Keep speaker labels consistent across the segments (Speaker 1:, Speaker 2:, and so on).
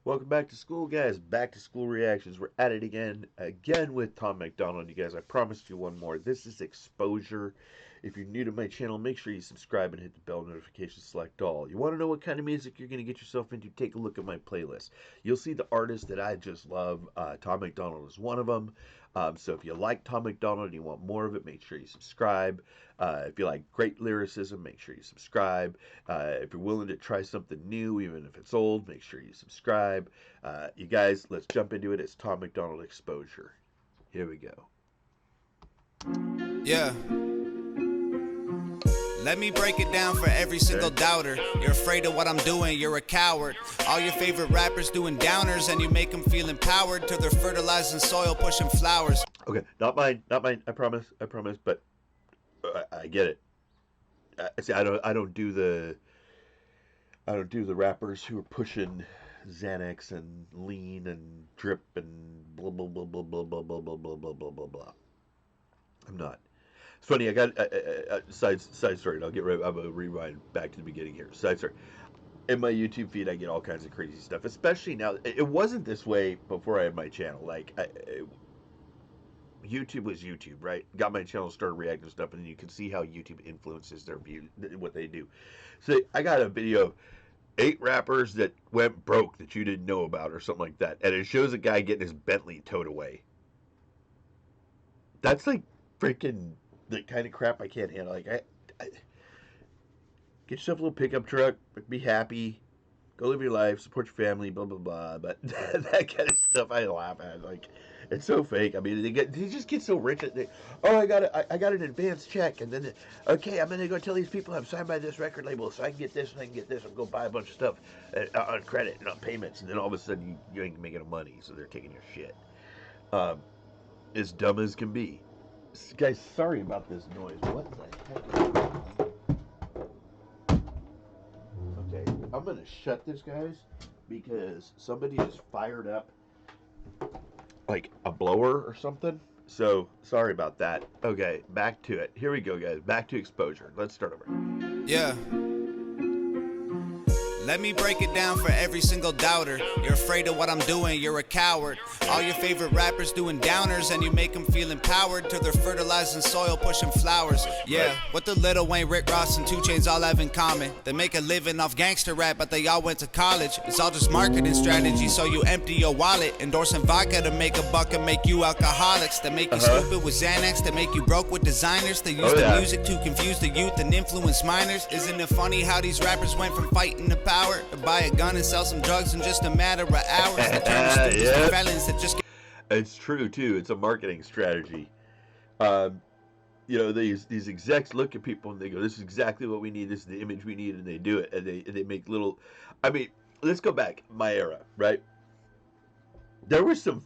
Speaker 1: Welcome back to school, guys. Back to school reactions. We're at it again with Tom MacDonald. You guys, I promised you one more. This is exposure. If you're new to my channel, make sure you subscribe and hit the bell notification, select all. You want to know what kind of music you're going to get yourself into? Take a look at my playlist. You'll see the artists that I just love. Tom MacDonald is one of them. So if you like Tom MacDonald and you want more of it, make sure you subscribe. If you like great lyricism, make sure you subscribe. If you're willing to try something new, even if it's old, make sure you subscribe. You guys, let's jump into it. It's Tom MacDonald Exposure. Here we go.
Speaker 2: Yeah. Let me break it down for every single doubter. You're afraid of what I'm doing, you're a coward. All your favorite rappers doing downers, and you make them feel empowered till they're fertilizing soil, pushing flowers.
Speaker 1: Okay, not mine, I promise, but I get it. See, I don't do the rappers who are pushing Xanax and lean and drip and blah blah blah blah blah blah blah blah blah blah blah blah blah. I'm not. It's funny. I got side story. And I'm gonna rewind back to the beginning here. Side story. In my YouTube feed, I get all kinds of crazy stuff. Especially now, it wasn't this way before I had my channel. Like YouTube was YouTube, right? Got my channel, started reacting to stuff, and then you can see how YouTube influences their view, what they do. So I got a video of 8 rappers that went broke that you didn't know about, or something like that, and it shows a guy getting his Bentley towed away. That's like freaking the kind of crap I can't handle. Like, I get yourself a little pickup truck, be happy, go live your life, support your family, blah blah blah. But that kind of stuff I laugh at. Like, it's so fake. I mean, they just get so rich. Oh, I got an advance check, and then okay, I'm gonna go tell these people I'm signed by this record label, so I can get this and I can get this. I'm go buy a bunch of stuff on credit and on payments, and then all of a sudden you ain't making no money, so they're taking your shit. As dumb as can be. Guys, sorry about this noise. What the heck? Okay, I'm gonna shut this, guys, because somebody just fired up like a blower or something. So sorry about that. Okay, back to it. Here we go, guys. Back to exposure. Let's start over.
Speaker 2: Yeah. Let me break it down for every single doubter. You're afraid of what I'm doing, you're a coward. All your favorite rappers doing downers, and you make them feel empowered till they're fertilizing soil, pushing flowers. Yeah, what the Lil Wayne, Rick Ross, and 2 Chainz all have in common? They make a living off gangster rap, but they all went to college. It's all just marketing strategy, so you empty your wallet. Endorsing vodka to make a buck and make you alcoholics. They make you stupid with Xanax, they make you broke with designers. They use the music to confuse the youth and influence minors. Isn't it funny how these rappers went from fighting to power to buy a gun and sell some drugs in just a matter of hours? They turn students to felons that just
Speaker 1: It's true too. It's a marketing strategy. You know, these execs look at people and they go, "This is exactly what we need. This is the image we need," and they do it. And they make little. I mean, let's go back my era, right? There were some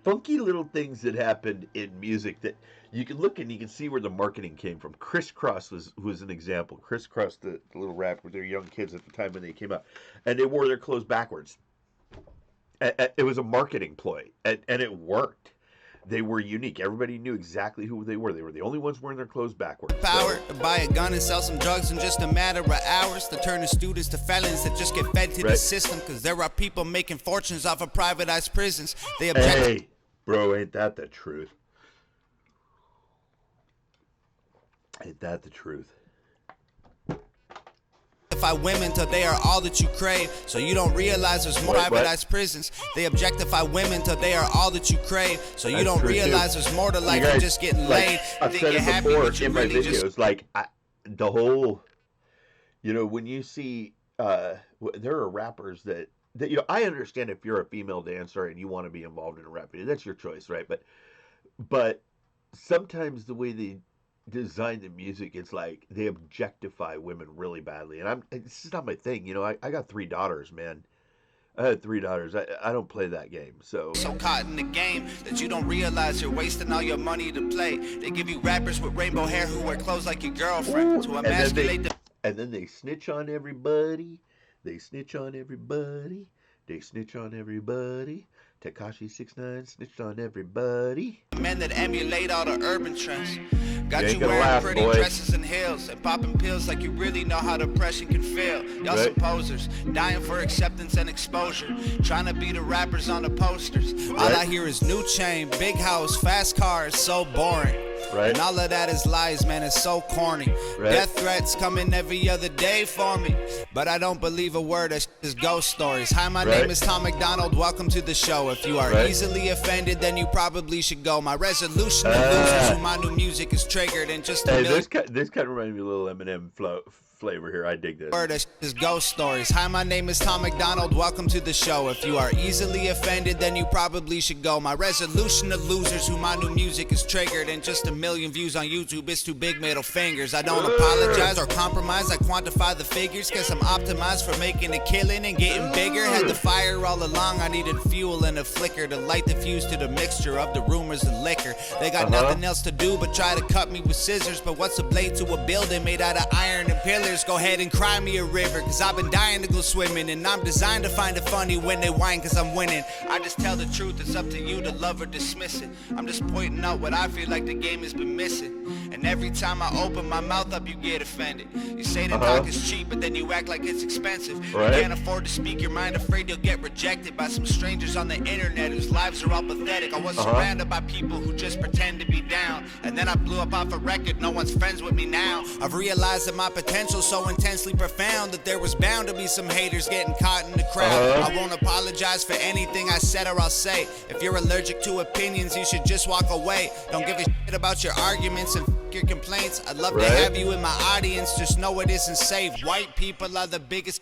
Speaker 1: funky little things that happened in music that you can look and you can see where the marketing came from. Crisscross was an example. Crisscross, the little rap with their young kids at the time when they came out, and they wore their clothes backwards. It was a marketing ploy, and it worked. They were unique. Everybody knew exactly who they were. They were the only ones wearing their clothes backwards.
Speaker 2: Power to buy a gun and sell some drugs in just a matter of hours. To turn the students to felons that just get fed to the system, because there are people making fortunes off of privatized prisons. They object.
Speaker 1: Hey, bro, ain't that the truth? Ain't that the truth?
Speaker 2: Women till they are all that you crave, so you don't realize there's more privatized prisons. They objectify women till they are all that you crave, so you don't realize there's more to life than just getting laid.
Speaker 1: I've said it before in my videos, like the whole, you know, when you see there are rappers that you know, I understand if you're a female dancer and you want to be involved in a rap video, that's your choice, right? But sometimes the way they design the music, it's like they objectify women really badly, and this is not my thing. You know, I got 3 daughters, man. I had 3 daughters. I don't play that game, so
Speaker 2: caught in the game that you don't realize you're wasting all your money to play. They give you rappers with rainbow hair who wear clothes like your girlfriend to emasculate
Speaker 1: and then they snitch on everybody. They snitch on everybody. They snitch on everybody. Tekashi 6ix9ine snitched on everybody.
Speaker 2: Men that emulate all the urban trends. Got
Speaker 1: ain't
Speaker 2: you
Speaker 1: gonna
Speaker 2: wearing
Speaker 1: laugh,
Speaker 2: pretty
Speaker 1: boy.
Speaker 2: dresses and heels and popping pills like you really know how depression can feel. Y'all some
Speaker 1: Right.
Speaker 2: posers, dying for acceptance and exposure, trying to be the rappers on the posters. All
Speaker 1: Right.
Speaker 2: I hear is new chain, big house, fast cars, so boring.
Speaker 1: Right.
Speaker 2: And all of that is lies, man, it's so corny.
Speaker 1: Right.
Speaker 2: Death threats coming every other day for me, but I don't believe a word of is ghost stories. Hi, my
Speaker 1: Right.
Speaker 2: name is Tom MacDonald, welcome to the show. If you are
Speaker 1: Right.
Speaker 2: easily offended, then you probably should go. My resolution to losers who my new music is triggered and just a
Speaker 1: Hey,
Speaker 2: million
Speaker 1: this kind of reminds me of a little Eminem flavor here. I dig this.
Speaker 2: word is ghost stories. Hi, my name is Tom MacDonald, welcome to the show. If you are easily offended, then you probably should go. My resolution to losers who my new music is triggered and just a million views on YouTube is too big middle fingers. I don't apologize or compromise, I quantify the figures cause I'm optimized for making a killing and getting bigger. Had the fire all along, I needed fuel and a flicker to light the fuse to the mixture of the rumors and liquor. They got nothing else to do but try to cut me with scissors, but what's a blade to a building made out of iron and pillars? Go ahead and cry me a river, cause I've been dying to go swimming, and I'm designed to find it funny when they whine cause I'm winning. I just tell the truth, it's up to you to love or dismiss it. I'm just pointing out what I feel like the game has been missing. And every time I open my mouth up, you get offended. You say the talk is cheap, but then you act like it's expensive.
Speaker 1: Right.
Speaker 2: You can't afford to speak your mind, afraid you'll get rejected by some strangers on the internet whose lives are all pathetic. I was surrounded by people who just pretend to be down, and then I blew up off a record, no one's friends with me now. I've realized that my potential's so intensely profound that there was bound to be some haters getting caught in the crowd. I won't apologize for anything I said or I'll say. If you're allergic to opinions, you should just walk away. Don't give a shit about your arguments and your complaints. I'd love to have you in my audience, just know it isn't safe. White people are the biggest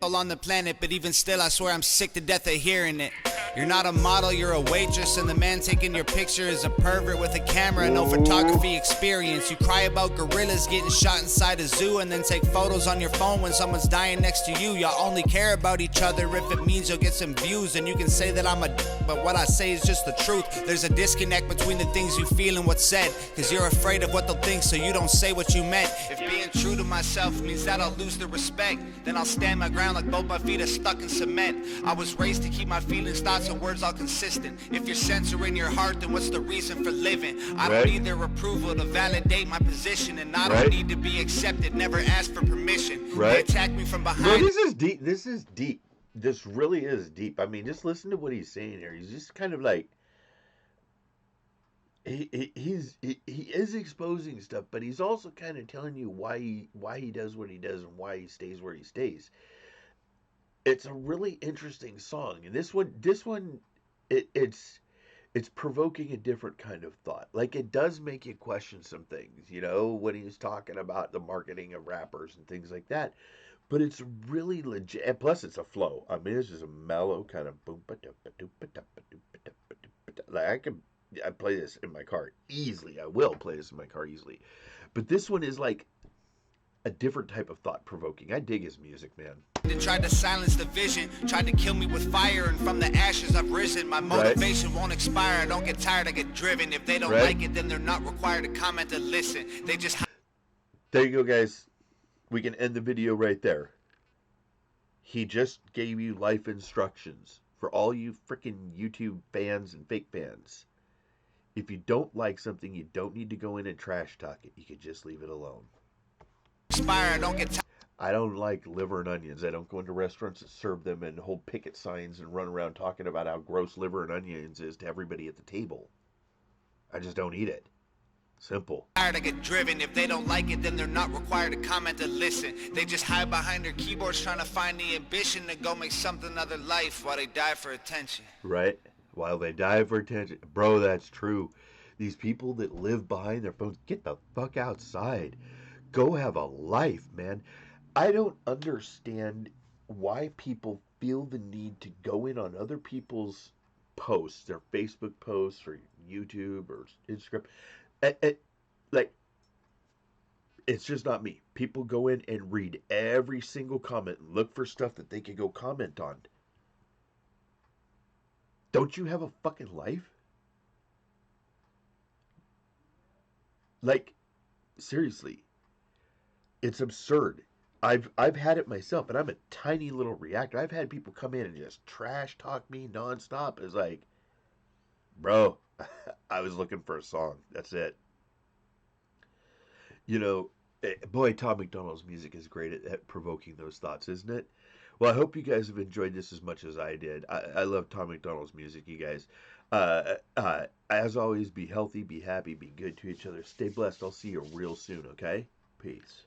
Speaker 2: on the planet, but even still I swear I'm sick to death of hearing it. You're not a model, you're a waitress, and the man taking your picture is a pervert with a camera and no photography experience. You cry about gorillas getting shot inside a zoo and then take photos on your phone when someone's dying next to you. Y'all only care about each other if it means you'll get some views, and you can say that I'm a but what I say is just the truth. There's a disconnect between the things you feel and what's said, cause you're afraid of what they'll think, so you don't say what you meant. If being true to myself means that I'll lose the respect, then I'll stand my ground like both my feet are stuck in cement. I was raised to keep my feelings, thoughts, and words all consistent. If you're censoring your heart, then what's the reason for living? I don't need their approval to validate my position, and I don't need to be accepted, never ask for permission. They attack me from behind.
Speaker 1: Bro, this is deep. This is deep. This really is deep. I mean, just listen to what he's saying here. He's just kind of like he is exposing stuff, but he's also kind of telling you why he does what he does and why he stays where he stays. It's a really interesting song, and this one, it's provoking a different kind of thought. Like, it does make you question some things, you know, when he's talking about the marketing of rappers and things like that. But it's really legit. And plus, it's a flow. I mean, it's just a mellow kind of boom. Like, I play this in my car easily. I will play this in my car easily. But this one is like a different type of thought provoking. I dig his music, man.
Speaker 2: They tried to silence the vision, tried to kill me with fire, and from the ashes I've risen. My motivation won't expire. I don't get tired, I get driven. If they don't like it, then they're not required to comment or listen. They just...
Speaker 1: There you go, guys. We can end the video right there. He just gave you life instructions for all you freaking YouTube fans and fake fans. If you don't like something, you don't need to go in and trash talk it. You could just leave it alone.
Speaker 2: I don't get tired.
Speaker 1: I don't like liver and onions. I don't go into restaurants that serve them and hold picket signs and run around talking about how gross liver and onions is to everybody at the table. I just don't eat it. Simple.
Speaker 2: I get driven. If they don't like it, then they're not required to comment or listen. They just hide behind their keyboards trying to find the ambition to go make something of their life while they die for attention.
Speaker 1: Right? While they die for attention. Bro, that's true. These people that live behind their phones, get the fuck outside. Go have a life, man. I don't understand why people feel the need to go in on other people's posts, their Facebook posts or YouTube or Instagram. Like, it's just not me. People go in and read every single comment and look for stuff that they can go comment on. Don't you have a fucking life? Like, seriously. It's absurd. I've had it myself, and I'm a tiny little reactor. I've had people come in and just trash talk me nonstop. It's like, bro, I was looking for a song. That's it. You know, boy, Tom MacDonald's music is great at provoking those thoughts, isn't it? Well, I hope you guys have enjoyed this as much as I did. I love Tom MacDonald's music, you guys. As always, be healthy, be happy, be good to each other. Stay blessed. I'll see you real soon, okay? Peace.